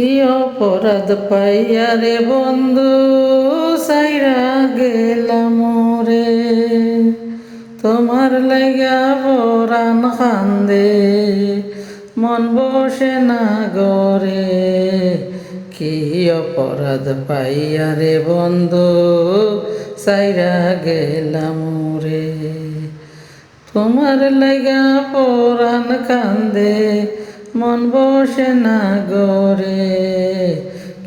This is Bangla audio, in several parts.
কি অপরাধ পাইয়া রে বন্ধু সাইরা গেলাম রে, তোমার লাগা পরাণ কান্দে মন বসে না গরে। কি অপরাধ পাইয়া রে বন্ধু সাইরা গেলাম রে, তোমার লাগা পরাণ কান্দে মন বসে না গরে।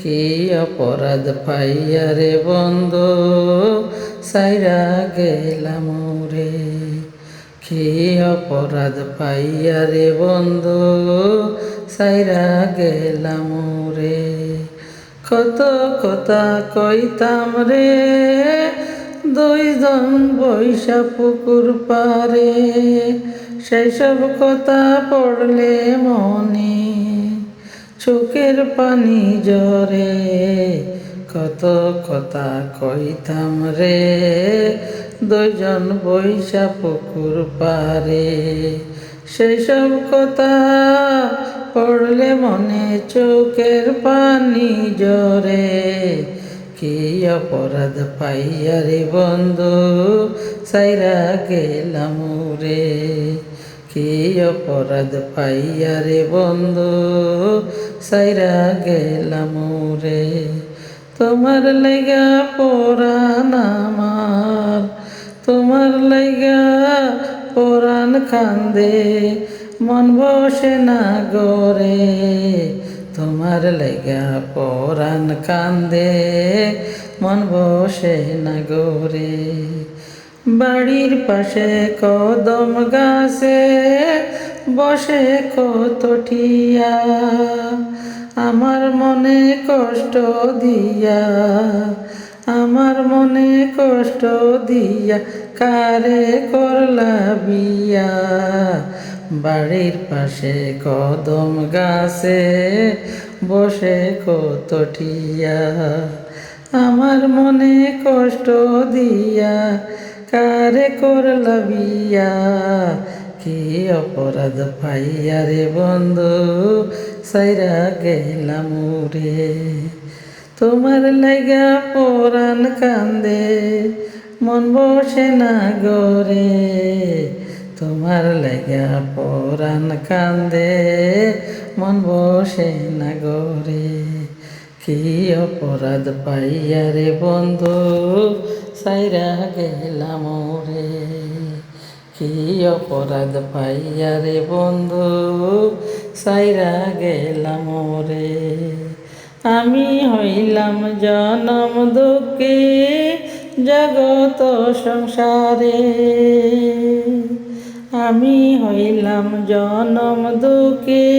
কি অপরাধ পাইয়া রে বন্ধু সাইরা গেলাম রে, কি অপরাধ পাইয়া রে বন্ধু সাইরা গেলাম রে। কত কথা কইতাম রে দুইজন বৈশা পুকুর পারে, সেই সব কথা পড়লে মনে চোখের পানি জরে। কত কথা কইতাম রে দুইজন বৈশা পুকুর পারে, সেই সব কথা পড়লে মনে চোখের পানি জরে। কি অপরাধ পাইয়া রে বন্ধু সাইরা গেলাম রে, কি অপরাধ পাইয়া রে বন্ধু সাইরা গেলাম রে। তোমার লাইগা পরাণ আমার, তোমার লাইগা পরাণ কান্দে মন বসে না গরে। তোমার লাইগা পরাণ কান্দে মন বসে না গরে। বাড়ির পাশে কদম গাছে বসে কত টিয়া, আমার মনে কষ্ট দিয়া, আমার মনে কষ্ট দিয়া কারে করলা বিয়া। বাড়ির পাশে কদম গাছে বসে কত টিয়া, আমার মনে কষ্ট দিয়া কারে করলা বিয়া। কি অপরাধ পাইয়া রে বন্ধু সাইরা গেলাম রে, তোমার লাইগা পরাণ কান্দে মন বসে না গরে। তোমার লাইগা পরাণ কান্দে মন বসে না গরে। কি অপরাধ পাইয়া রে বন্ধু সাইরা গেলাম রে, কি অপরাধ পাইয়া রে বন্ধু সাইরা গেলাম রে। আমি হইলাম জনম দুঃখী জগত সংসারে, আমি হইলাম জনম দুঃখী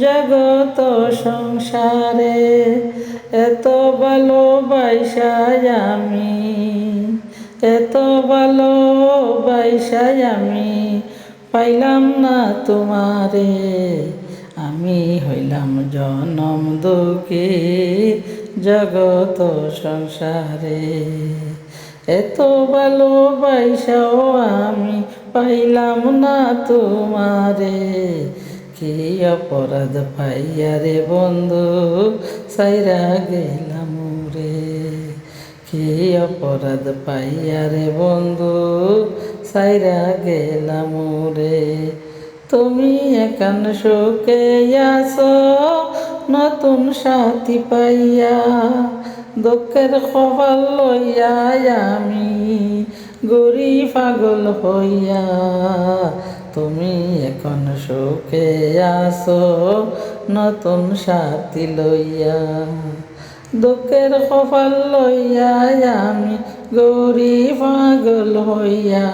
জগত সংসারে। এত ভালোবাসায় আমি, এত ভালোবাসায় আমি পাইলাম না তোমারে। আমি হইলাম জনম দুঃখী জগত সংসারে, এত ভালোবাসাও আমি পাইলাম না তোমারে। কি অপরাধ পাইয়া রে বন্ধু সাইরা গেলাম রে, কি অপরাধ পাইয়া রে বন্ধু সাইরা গেলাম রে। তুমি একান শোকে আছো নতুন সাথী পাইয়া, দুঃখের খবর লইয়া আমি গরি পাগল হইয়া। তুমি এখন সুখে আছো নতুন সাথী লইয়া, দুঃখের খবর লইয়া আমি গরি পাগল হইয়া।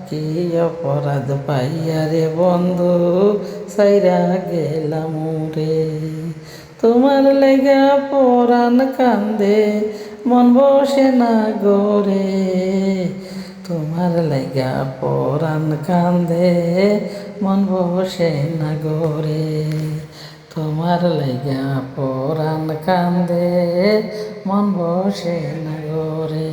কি অপরাধ পাইয়া রে বন্ধু সাইরা গেলাম রে, তোমার লেগা পরাণ কান্দে মন বসে না গরে। তোমার লেগা পরাণ কান্দে মন বসে না গরে, তোমার লেগা পরাণ কান্দে মন বসে না গরে।